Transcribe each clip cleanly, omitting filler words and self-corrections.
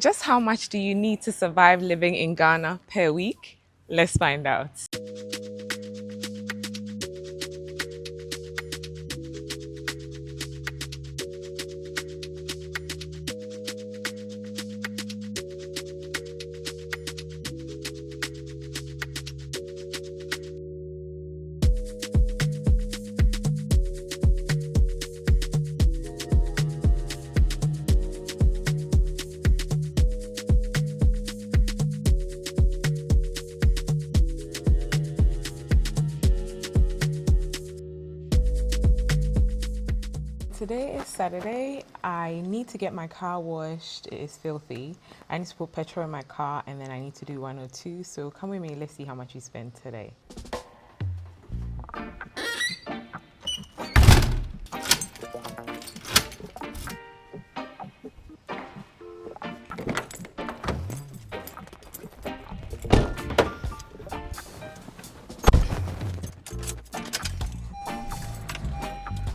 just how much do you need to survive living in Ghana per week? Let's find out. Today is Saturday. I need to get my car washed. It is filthy. I need to put petrol in my car and then I need to do 102. So come with me, let's see how much we spend today.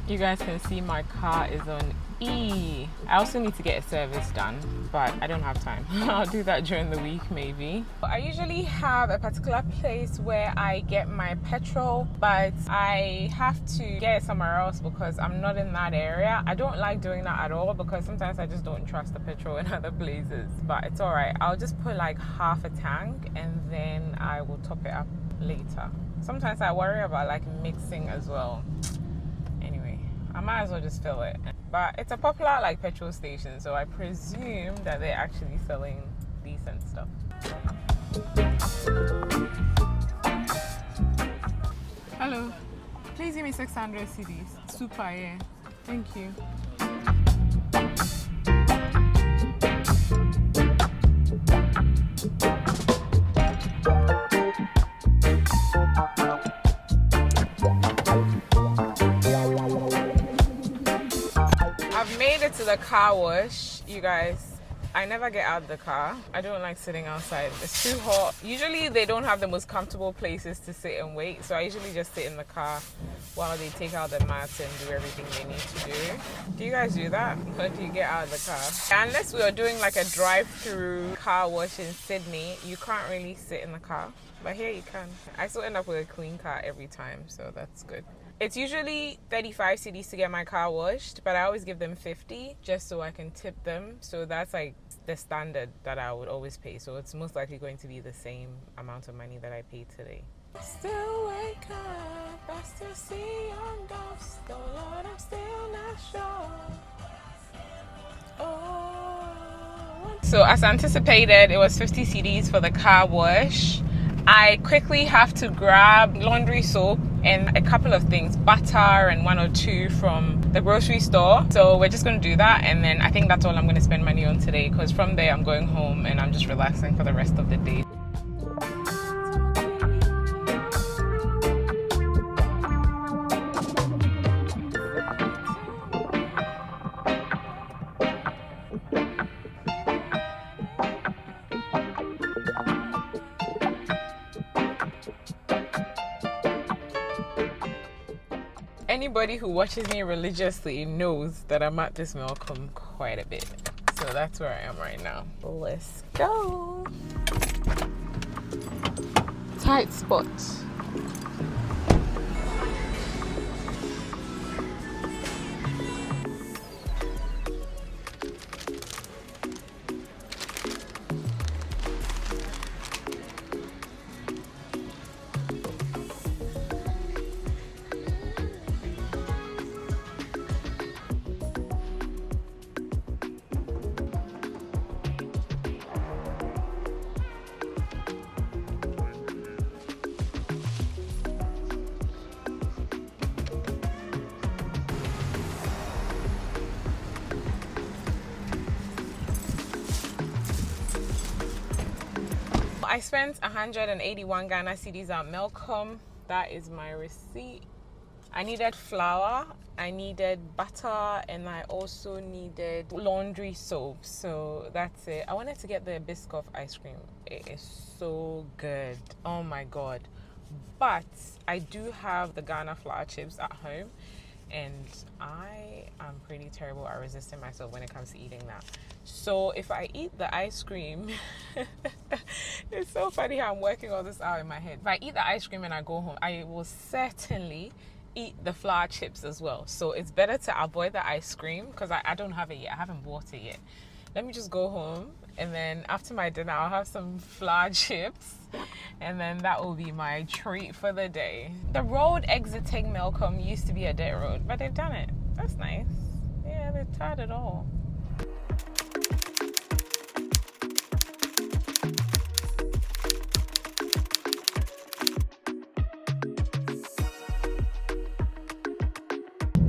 You guys can see my car is on E. I also need to get a service done, but I don't have time. I'll do that during the week maybe. I usually have a particular place where I get my petrol, but I have to get it somewhere else because I'm not in that area. I don't like doing that at all because sometimes I just don't trust the petrol in other places, but it's all right. I'll just put like half a tank and then I will top it up later. Sometimes I worry about like mixing as well. I might as well just fill it. But it's a popular like petrol station, so I presume that they're actually selling decent stuff. Hello, please give me 600 cedis. Super, yeah. Thank you. I've made it to the car wash, you guys. I never get out of the car. I don't like sitting outside. It's too hot. Usually they don't have the most comfortable places to sit and wait, so I usually just sit in the car while they take out the mats and do everything they need to do. Do you guys do that? Or do you get out of the car? Unless we are doing like a drive-through car wash in Sydney, you can't really sit in the car. But here you can. I still end up with a clean car every time, so that's good. It's usually 35 cedis to get my car washed, but I always give them 50 just so I can tip them. So that's like the standard that I would always pay. So it's most likely going to be the same amount of money that I paid today. Still wake up, I still see your ghost. Oh Lord, I'm still not sure. Oh. So as anticipated, it was 50 cedis for the car wash. I quickly have to grab laundry soap and a couple of things, butter and 1 or 2 from the grocery store. So we're just going to do that, and then I think that's all I'm going to spend money on today, because from there I'm going home and I'm just relaxing for the rest of the day. Anybody who watches me religiously knows that I'm at this Malcolm quite a bit. So that's where I am right now. Let's go. Tight spot. I spent 181 Ghana cedis at Melcom. That is my receipt. I needed flour, I needed butter, and I also needed laundry soap. So that's it. I wanted to get the Biscoff ice cream. It is so good. Oh my god. But I do have the Ghana flour chips at home, and I am pretty terrible at resisting myself when it comes to eating that. So if I eat the ice cream, it's so funny how I'm working all this out in my head. If I eat the ice cream and I go home, I will certainly eat the flour chips as well. So it's better to avoid the ice cream because I don't have it yet. I haven't bought it yet. Let me just go home, and then after my dinner I'll have some flour chips, and then that will be my treat for the day. The road exiting Melcombe used to be a dirt road, but they've done it. That's nice. Yeah, they've tied it all.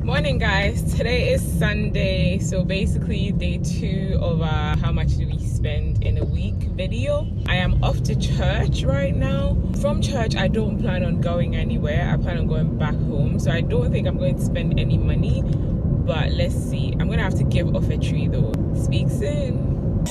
Morning guys, today is Sunday, so basically day 2 of how much do we spend in a week video. I am off to church right now. From church I don't plan on going anywhere. I plan on going back home, so I don't think I'm going to spend any money, but let's see. I'm gonna have to give off a tree though. Speak soon.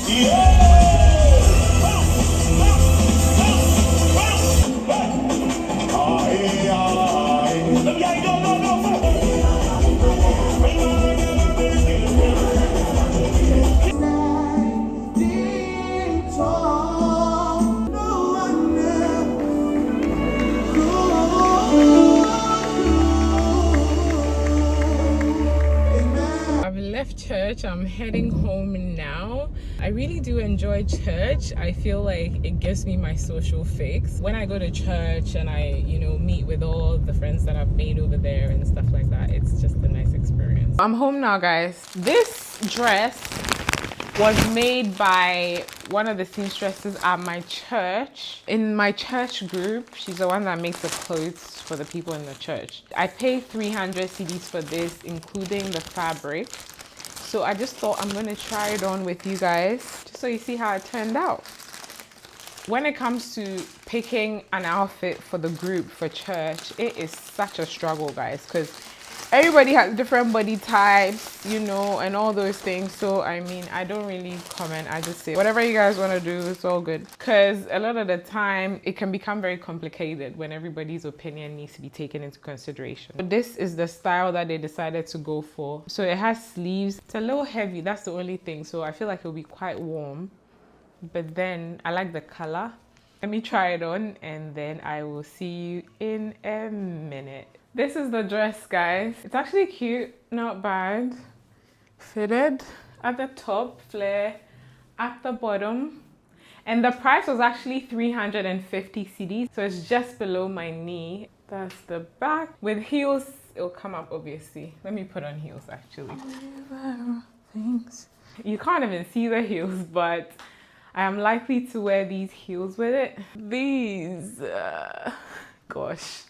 Church, I'm heading home now. I really do enjoy church. I feel like it gives me my social fix. When I go to church and I, meet with all the friends that I've made over there and stuff like that, it's just a nice experience. I'm home now, guys. This dress was made by one of the seamstresses at my church. In my church group, she's the one that makes the clothes for the people in the church. I paid 300 cedis for this, including the fabric. So I just thought I'm gonna try it on with you guys, just so you see how it turned out. When it comes to picking an outfit for the group for church, it is such a struggle, guys, because everybody has different body types, and all those things. So I mean, I don't really comment. I just say whatever you guys want to do, it's all good. Because a lot of the time it can become very complicated when everybody's opinion needs to be taken into consideration. But this is the style that they decided to go for. So it has sleeves. It's a little heavy, that's the only thing. So I feel like it'll be quite warm. But then I like the color. Let me try it on and then I will see you in a minute. This is the dress, guys. It's actually cute, not bad. Fitted at the top, flare at the bottom. And the price was actually 350 cedis, so it's just below my knee. That's the back. With heels, it'll come up obviously. Let me put on heels actually. You can't even see the heels, but I am likely to wear these heels with it. These, gosh.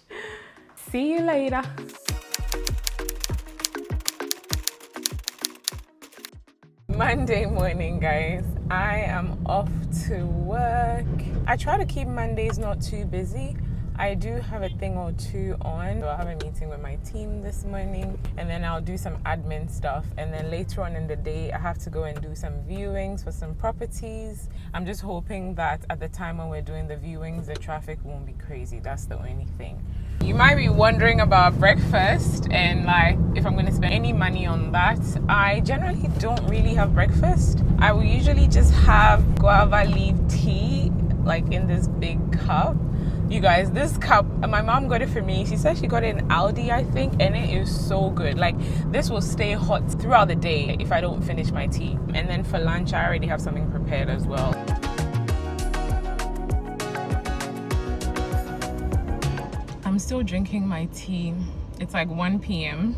See you later. Monday morning, guys. I am off to work. I try to keep Mondays not too busy. I do have a thing or two on. So I have a meeting with my team this morning, and then I'll do some admin stuff. And then later on in the day, I have to go and do some viewings for some properties. I'm just hoping that at the time when we're doing the viewings, the traffic won't be crazy. That's the only thing. You might be wondering about breakfast and like if I'm going to spend any money on that. I generally don't really have breakfast. I will usually just have guava leaf tea, like in this big cup. You guys, this cup, my mom got it for me. She said she got it in Aldi, I think, and it is so good. Like, this will stay hot throughout the day if I don't finish my tea. And then for lunch, I already have something prepared as well. I'm still drinking my tea. It's like 1 p.m.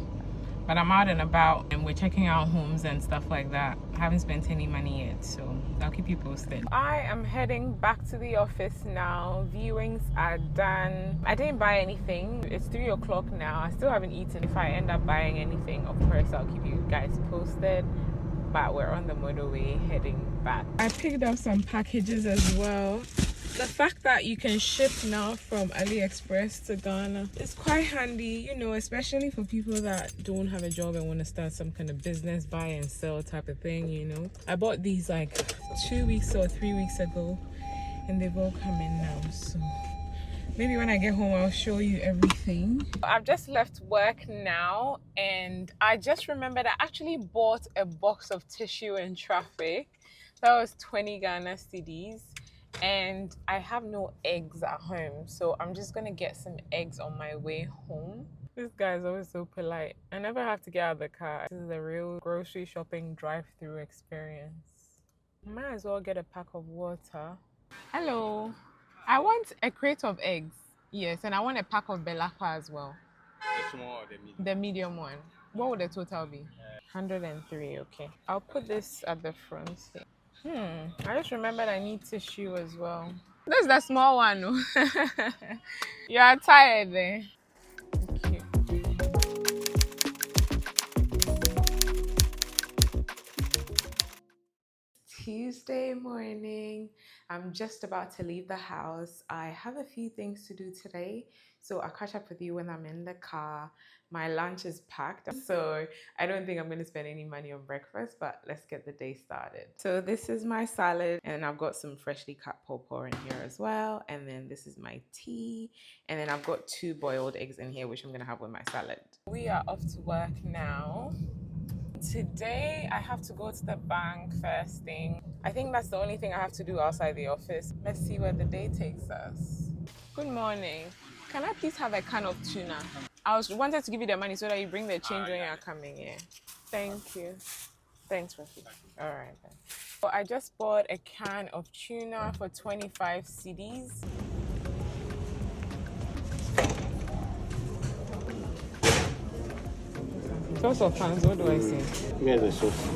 but I'm out and about and we're checking out homes and stuff like that. I haven't spent any money yet, so I'll keep you posted. I am heading back to the office now. Viewings are done. I didn't buy anything. It's 3 o'clock now. I still haven't eaten. If I end up buying anything, of course, I'll keep you guys posted. But we're on the motorway heading back. I picked up some packages as well. The fact that you can ship now from Aliexpress to Ghana is quite handy, especially for people that don't have a job and want to start some kind of business, buy and sell type of thing, I bought these like 2 weeks or 3 weeks ago and they've all come in now, so Maybe when I get home, I'll show you everything. I've just left work now, and I just remembered I actually bought a box of tissue in traffic. That was 20 Ghana cedis, and I have no eggs at home, so I'm just gonna get some eggs on my way home. This guy is always so polite. I never have to get out of the car. This is a real grocery shopping drive-through experience. Might as well get a pack of water. Hello. I want a crate of eggs. Yes, and I want a pack of belapa as well. The small or the medium? The medium one. What would the total be? 103, okay. I'll put this at the front here. I just remembered I need tissue as well. This is the small one. You are tired there. Thank you. Tuesday morning. I'm just about to leave the house. I have a few things to do today, so I'll catch up with you when I'm in the car. My lunch is packed, so I don't think I'm going to spend any money on breakfast, but let's get the day started. So this is my salad, and I've got some freshly cut pawpaw in here as well, and then this is my tea, and then I've got 2 boiled eggs in here, which I'm going to have with my salad. We are off to work now. Today I have to go to the bank first thing. I think that's the only thing I have to do outside the office. Let's see where the day takes us. Good morning. Can I please have a can of tuna? I wanted to give you the money so that you bring the change when you're coming here. Thank you. Thanks, Rafi. All right then. So I just bought a can of tuna for 25 cedis. Source of funds, what do I say? Here's the source.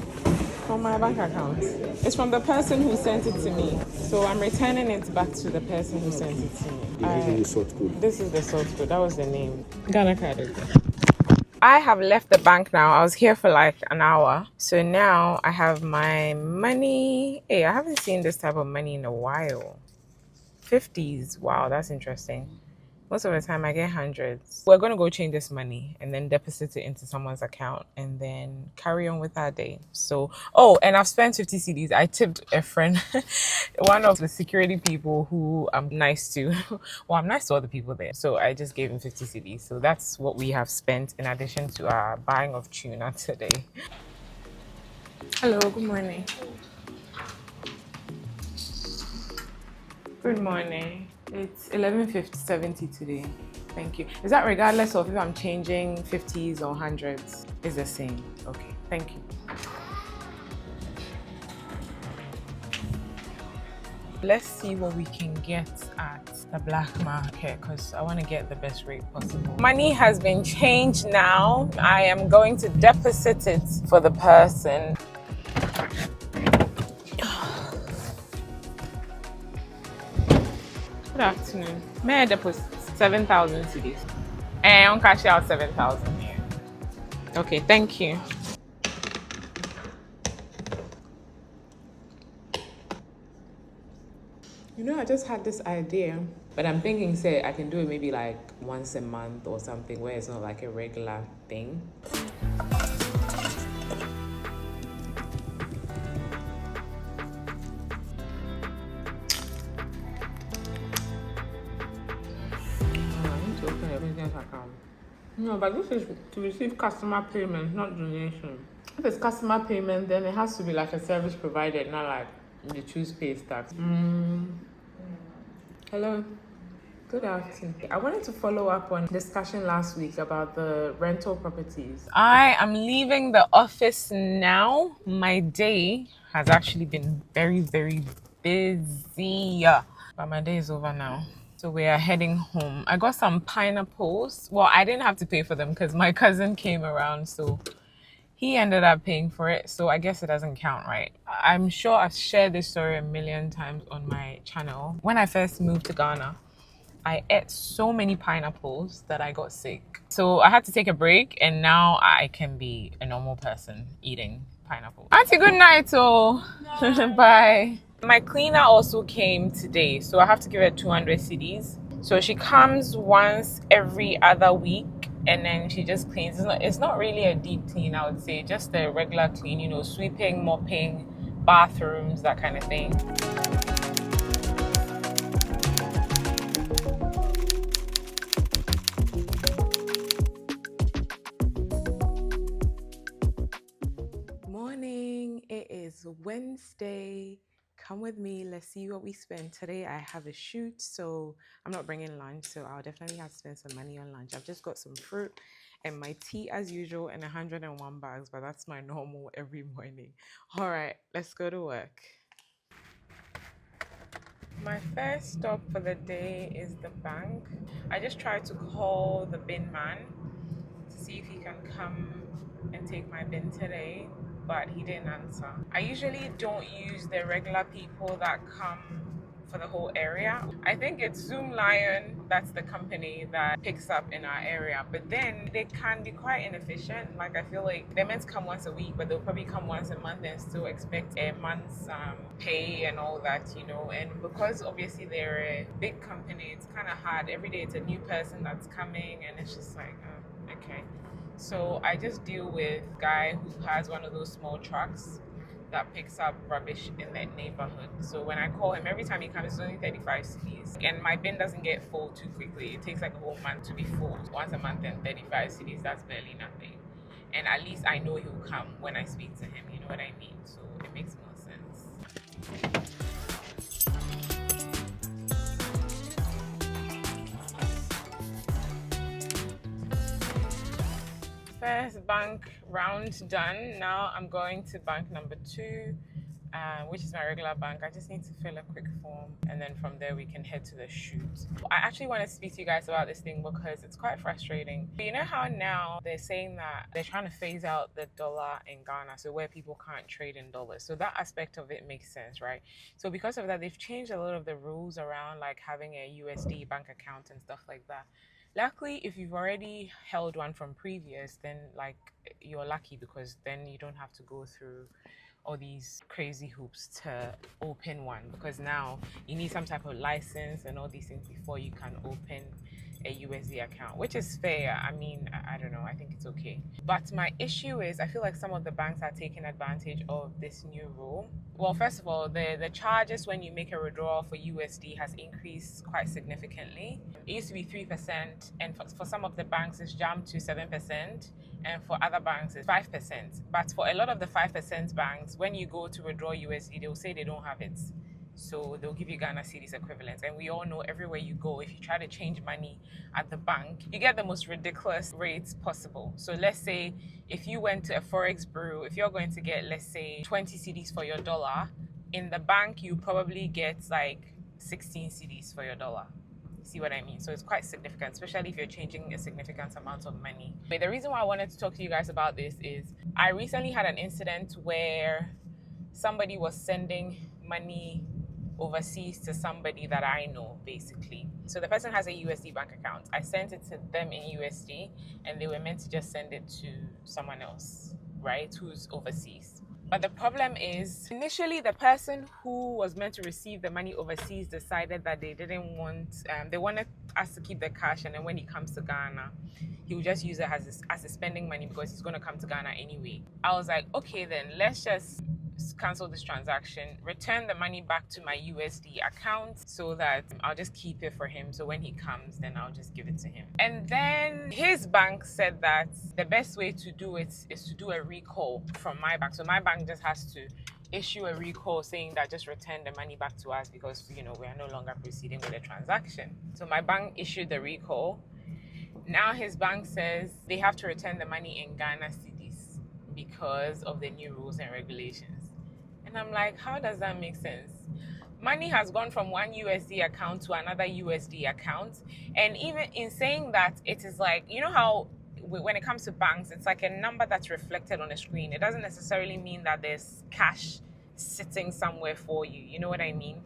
From my bank account. It's from the person who sent it to me. So I'm returning it back to the person who sent it to me. This is the sort code. This is the sort code. That was the name. Ghana card. I have left the bank now. I was here for like an hour. So now I have my money. Hey, I haven't seen this type of money in a while. 50s. Wow, that's interesting. Most of the time I get hundreds. We're going to go change this money and then deposit it into someone's account and then carry on with our day. So, oh, and I've spent 50 cedis. I tipped a friend, one of the security people who I'm nice to. Well, I'm nice to other people there. So I just gave him 50 cedis. So that's what we have spent in addition to our buying of tuna today. Hello, good morning. Good morning. It's 11:70 today. Thank you. Is that regardless of if I'm changing 50s or 100s? It's the same. Okay, thank you. Let's see what we can get at the black market because I want to get the best rate possible. Money has been changed now. I am going to deposit it for the person. Good afternoon. May I deposit 7,000 cedis? And I'll cash out 7,000. Okay, thank you. You know, I just had this idea, but I'm thinking, say, I can do it maybe like once a month or something where it's not like a regular thing. No, but this is to receive customer payment, not donation. If it's customer payment, then it has to be like a service provided, not like you choose pay tax. Hello. Good afternoon. I wanted to follow up on discussion last week about the rental properties. I am leaving the office now. My day has actually been very, very busy, but my day is over now. So we are heading home. I got some pineapples. Well, I didn't have to pay for them because my cousin came around, so he ended up paying for it. So I guess it doesn't count, right? I'm sure I've shared this story a million times on my channel. When I first moved to Ghana, I ate so many pineapples that I got sick. So I had to take a break, and now I can be a normal person eating pineapple. Auntie, good night. Oh, bye. My cleaner also came today, so I have to give her 200 cedis. So she comes once every other week, and then she just cleans. It's not really a deep clean, I would say, just a regular clean, you know, sweeping, mopping, bathrooms, that kind of thing. Wednesday. Come with me. Let's see what we spend. Today I have a shoot, so I'm not bringing lunch, so I'll definitely have to spend some money on lunch. I've just got some fruit and my tea as usual and 101 bags, but that's my normal every morning. All right, let's go to work. My first stop for the day is the bank. I just tried to call the bin man to see if he can come and take my bin today, but he didn't answer. I usually don't use the regular people that come for the whole area. I think it's Zoom Lion, that's the company that picks up in our area, but then they can be quite inefficient. Like, I feel like they're meant to come once a week, but they'll probably come once a month and still expect a month's pay and all that, you know. And because obviously they're a big company, it's kind of hard. Every day it's a new person that's coming, and it's just like, okay. So I just deal with a guy who has one of those small trucks that picks up rubbish in that neighborhood. So when I call him, every time he comes, it's only 35 cedis. And my bin doesn't get full too quickly. It takes like a whole month to be full. Once a month and 35 cedis, that's barely nothing. And at least I know he'll come when I speak to him, you know what I mean? So it makes more sense. First bank round done. Now I'm going to bank number 2, which is my regular bank. I just need to fill a quick form, and then from there we can head to the shoot. I actually want to speak to you guys about this thing because it's quite frustrating. You know how now they're saying that they're trying to phase out the dollar in Ghana, so where people can't trade in dollars. So that aspect of it makes sense, right? So because of that, they've changed a lot of the rules around like having a USD bank account and stuff like that. Luckily, if you've already held one from previous, then like you're lucky because then you don't have to go through all these crazy hoops to open one, because now you need some type of license and all these things before you can open a USD account, which is fair. I mean, I don't know, I think it's okay. But my issue is I feel like some of the banks are taking advantage of this new rule. Well, first of all, the charges when you make a withdrawal for USD has increased quite significantly. It used to be 3%, and for some of the banks it's jumped to 7%, and for other banks it's 5%. But for a lot of the 5% banks, when you go to withdraw USD, they'll say they don't have it. So they'll give you Ghana cedis equivalent. And we all know everywhere you go, if you try to change money at the bank, you get the most ridiculous rates possible. So let's say if you went to a Forex bureau, if you're going to get, let's say, 20 cedis for your dollar, in the bank, you probably get like 16 cedis for your dollar. See what I mean? So it's quite significant, especially if you're changing a significant amount of money. But the reason why I wanted to talk to you guys about this is I recently had an incident where somebody was sending money overseas to somebody that I know, basically. So the person has a USD bank account. I sent it to them in USD, and they were meant to just send it to someone else, right, who's overseas. But the problem is, initially the person who was meant to receive the money overseas decided that they didn't want, they wanted us to keep the cash, and then when he comes to Ghana, he will just use it as a spending money because he's going to come to Ghana anyway. I was like, okay, then let's just cancel this transaction, return the money back to my USD account so that I'll just keep it for him. So when he comes, then I'll just give it to him. And then his bank said that the best way to do it is to do a recall from my bank. So my bank just has to issue a recall saying that just return the money back to us because, you know, we are no longer proceeding with the transaction. So my bank issued the recall. Now his bank says they have to return the money in Ghana cedis because of the new rules and regulations. And I'm like, how does that make sense? Money has gone from one USD account to another USD account. And even in saying that, it is like, you know how when it comes to banks, it's like a number that's reflected on a screen. It doesn't necessarily mean that there's cash sitting somewhere for you. You know what I mean?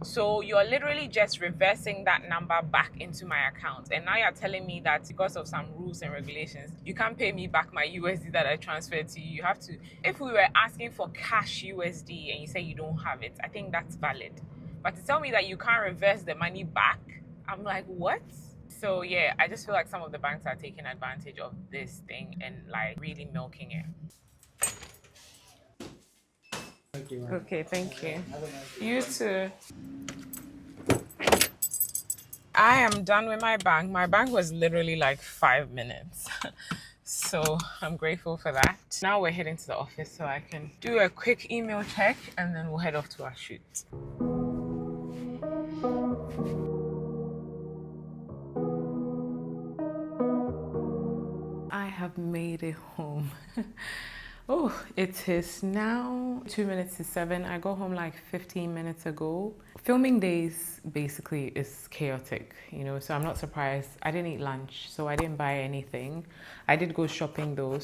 So you're literally just reversing that number back into my account. And now you're telling me that because of some rules and regulations, you can't pay me back my USD that I transferred to you. You have to, if we were asking for cash USD and you say you don't have it, I think that's valid. But to tell me that you can't reverse the money back, I'm like, what? So yeah, I just feel like some of the banks are taking advantage of this thing and like really milking it. Thank you. Okay, thank you. Have a nice day. You too. I am done with my bank. My bank was literally like 5 minutes. So I'm grateful for that. Now we're heading to the office so I can do a quick email check and then we'll head off to our shoot. I have made it home. Oh, it is now 2 minutes to 7. I got home like 15 minutes ago. Filming days basically is chaotic, you know, so I'm not surprised. I didn't eat lunch, so I didn't buy anything. I did go shopping though,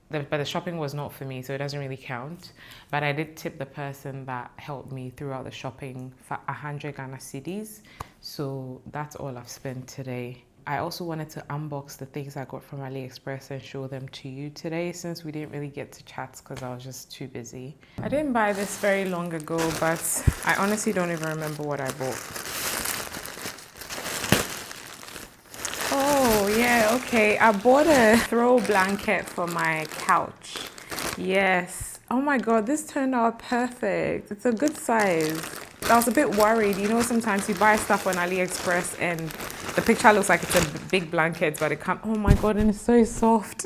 but the shopping was not for me, so it doesn't really count. But I did tip the person that helped me throughout the shopping for 100 Ghana cedis. So that's all I've spent today. I also wanted to unbox the things I got from Aliexpress and show them to you today since we didn't really get to chat because I was just too busy. I didn't buy this very long ago, but I honestly don't even remember what I bought. Oh, yeah, okay. I bought a throw blanket for my couch. Yes. Oh my God, this turned out perfect. It's a good size. I was a bit worried. You know, sometimes you buy stuff on AliExpress and the picture looks like it's a big blanket, but it can't. Oh my God, and it's so soft.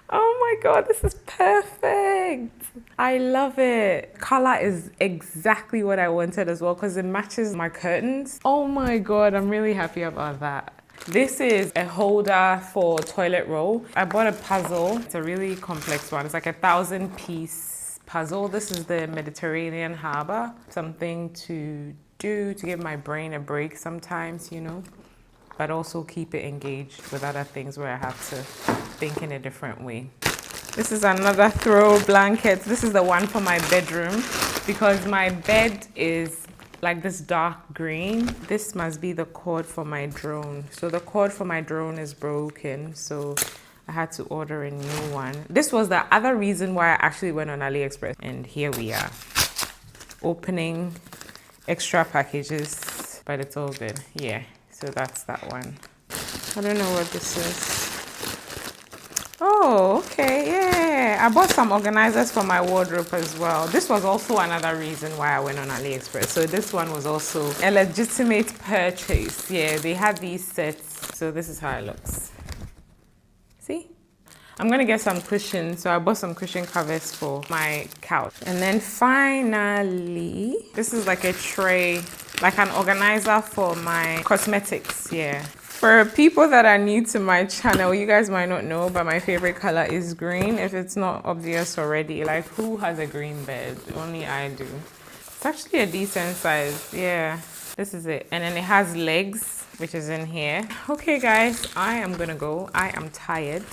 Oh my God, this is perfect. I love it. Color is exactly what I wanted as well because it matches my curtains. Oh my God, I'm really happy about that. This is a holder for toilet roll. I bought a puzzle. It's a really complex one. It's like a 1,000-piece puzzle. This is the Mediterranean harbor. Something to do to give my brain a break sometimes, you know, but also keep it engaged with other things where I have to think in a different way. This is another throw blanket. This is the one for my bedroom because my bed is like this dark green. This must be the cord for my drone. So the cord for my drone is broken, so I had to order a new one. This was the other reason why I actually went on AliExpress. And here we are, opening extra packages, but it's all good. Yeah, so that's that one. I don't know what this is. Oh, okay, yeah. I bought some organizers for my wardrobe as well. This was also another reason why I went on AliExpress. So this one was also a legitimate purchase. Yeah, they had these sets. So this is how it looks. See? I'm gonna get some cushions. So I bought some cushion covers for my couch. And then finally, this is like a tray, like an organizer for my cosmetics, yeah. For people that are new to my channel, you guys might not know, but my favorite color is green. If it's not obvious already, like who has a green bed? Only I do. It's actually a decent size, yeah. This is it. And then it has legs, which is in here. Okay guys, I am gonna go. I am tired.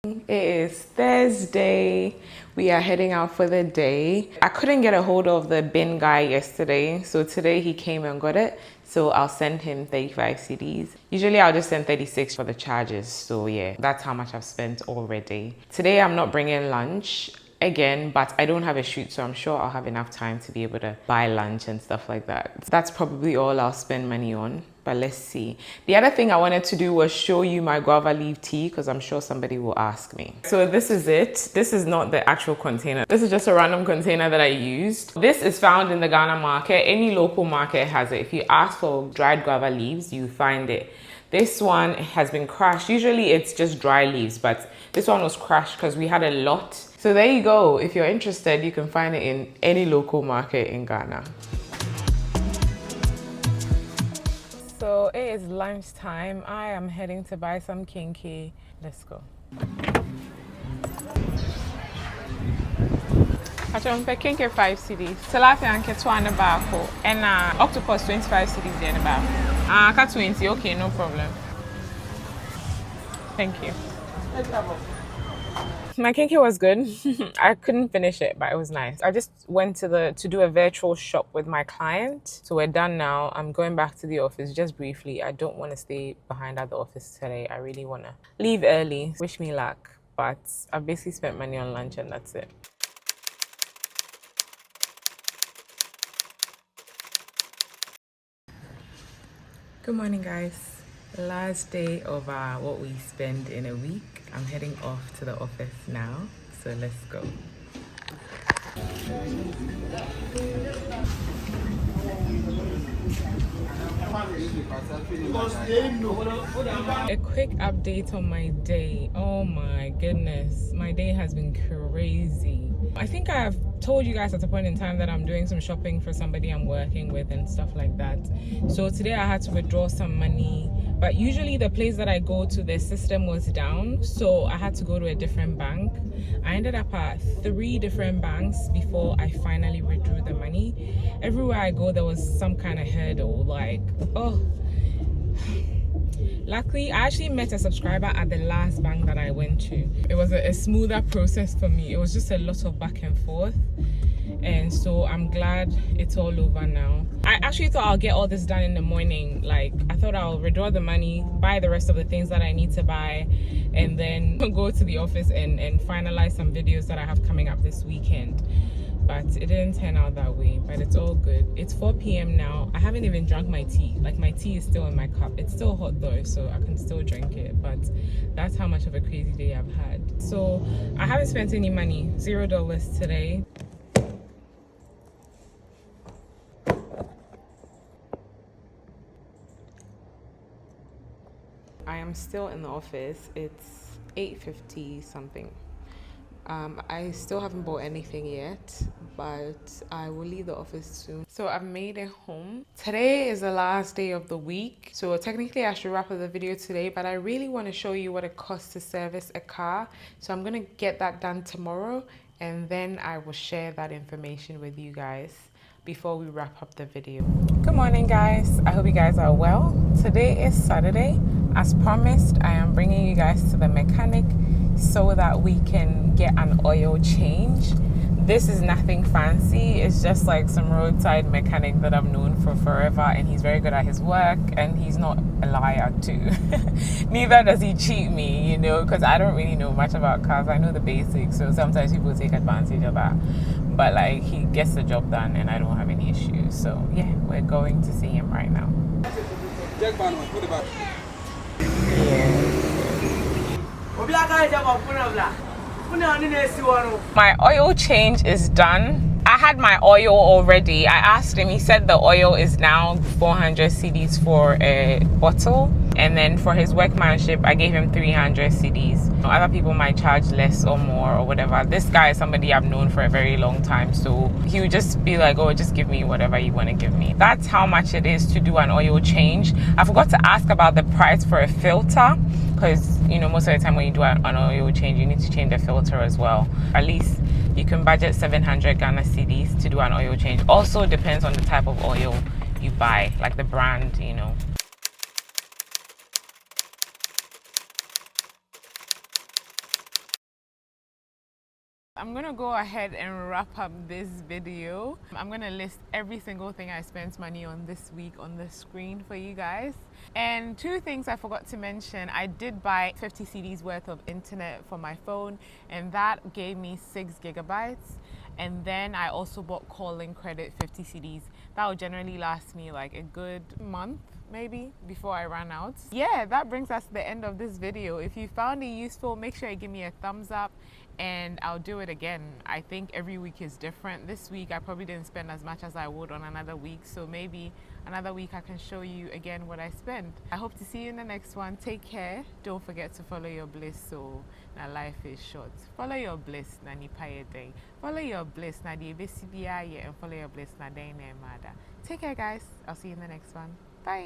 It is Thursday. We are heading out for the day. I couldn't get a hold of the bin guy yesterday, so today he came and got it. So I'll send him 35 cedis. Usually I'll just send 36 for the charges. So yeah, that's how much I've spent already. Today I'm not bringing lunch again, but I don't have a shoot, so I'm sure I'll have enough time to be able to buy lunch and stuff like that. That's probably all I'll spend money on, but let's see. The other thing I wanted to do was show you my guava leaf tea because I'm sure somebody will ask me. So this is it. This is not the actual container. This is just a random container that I used. This is found in the Ghana market. Any local market has it. If you ask for dried guava leaves, you find it. This one has been crushed. Usually it's just dry leaves, but this one was crushed because we had a lot. So there you go. If you're interested, you can find it in any local market in Ghana. So it is lunchtime. I am heading to buy some kinky. Let's go. I kinky 5 cedis. Tilapia and ketwana bako. And octopus 25 cedis in the back. Cat 20. Okay, no problem. Thank you. My kinky was good. I couldn't finish it, but it was nice. I just went to do a virtual shop with my client. So we're done now. I'm going back to the office just briefly. I don't want to stay behind at the office today. I really want to leave early. Wish me luck. But I've basically spent money on lunch and that's it. Good morning, guys. Last day of what we spend in a week. I'm heading off to the office now, so let's go. A quick update on my day. Oh my goodness, my day has been crazy. I think I've told you guys at a point in time that I'm doing some shopping for somebody I'm working with and stuff like that. So today I had to withdraw some money, but usually the place that I go to, their system was down, so I had to go to a different bank. I ended up at 3 different banks before I finally withdrew the money. Everywhere I go, there was some kind of hurdle, like, oh. Luckily, I actually met a subscriber at the last bank that I went to. It was a smoother process for me. It was just a lot of back and forth. And so I'm glad it's all over now. I actually thought I'll get all this done in the morning. Like, I thought I'll withdraw the money, buy the rest of the things that I need to buy, and then go to the office and finalize some videos that I have coming up this weekend. But it didn't turn out that way, but it's all good. It's 4 p.m. now. I haven't even drunk my tea. Like, my tea is still in my cup. It's still hot though, so I can still drink it, but that's how much of a crazy day I've had. So I haven't spent any money, $0 today. I am still in the office. It's 8:50 something. I still haven't bought anything yet, but I will leave the office soon. So I've made it home. Today is the last day of the week. So technically I should wrap up the video today, but I really want to show you what it costs to service a car. So I'm going to get that done tomorrow, and then I will share that information with you guys before we wrap up the video. Good morning, guys. I hope you guys are well. Today is Saturday. As promised, I am bringing you guys to the mechanic so that we can get an oil change. This is nothing fancy. It's just like some roadside mechanic that I've known for forever, and he's very good at his work, and he's not a liar too. Neither does he cheat me, you know, because I don't really know much about cars. I know the basics, so sometimes people take advantage of that. But like, he gets the job done and I don't have any issues. So yeah, we're going to see him right now. My oil change is done. I had my oil already. I asked him, he said the oil is now 400 cedis for a bottle, and then for his workmanship I gave him 300 cedis. Other people might charge less or more or whatever. This guy is somebody I've known for a very long time, so he would just be like, oh, just give me whatever you want to give me. That's how much it is to do an oil change. I forgot to ask about the price for a filter, because you know, most of the time when you do an oil change, you need to change the filter as well. At least you can budget 700 Ghana cedis to do an oil change. Also depends on the type of oil you buy, like the brand, you know. I'm gonna go ahead and wrap up this video. I'm gonna list every single thing I spent money on this week on the screen for you guys. And 2 things I forgot to mention. I did buy 50 cedis worth of internet for my phone, and that gave me 6 gigabytes. And then I also bought calling credit, 50 cedis. That will generally last me like a good month maybe before I ran out. Yeah, that brings us to the end of this video. If you found it useful, make sure you give me a thumbs up, and I'll do it again. I think every week is different. This week I probably didn't spend as much as I would on another week, so maybe another week I can show you again what I spent. I hope to see you in the next one. Take care. Don't forget to follow your bliss. So now life is short. Follow your bliss na nipa day. Follow your bliss na di ebesi biya ye, and follow your bliss na day na mada. Take care, guys. I'll see you in the next one. Bye.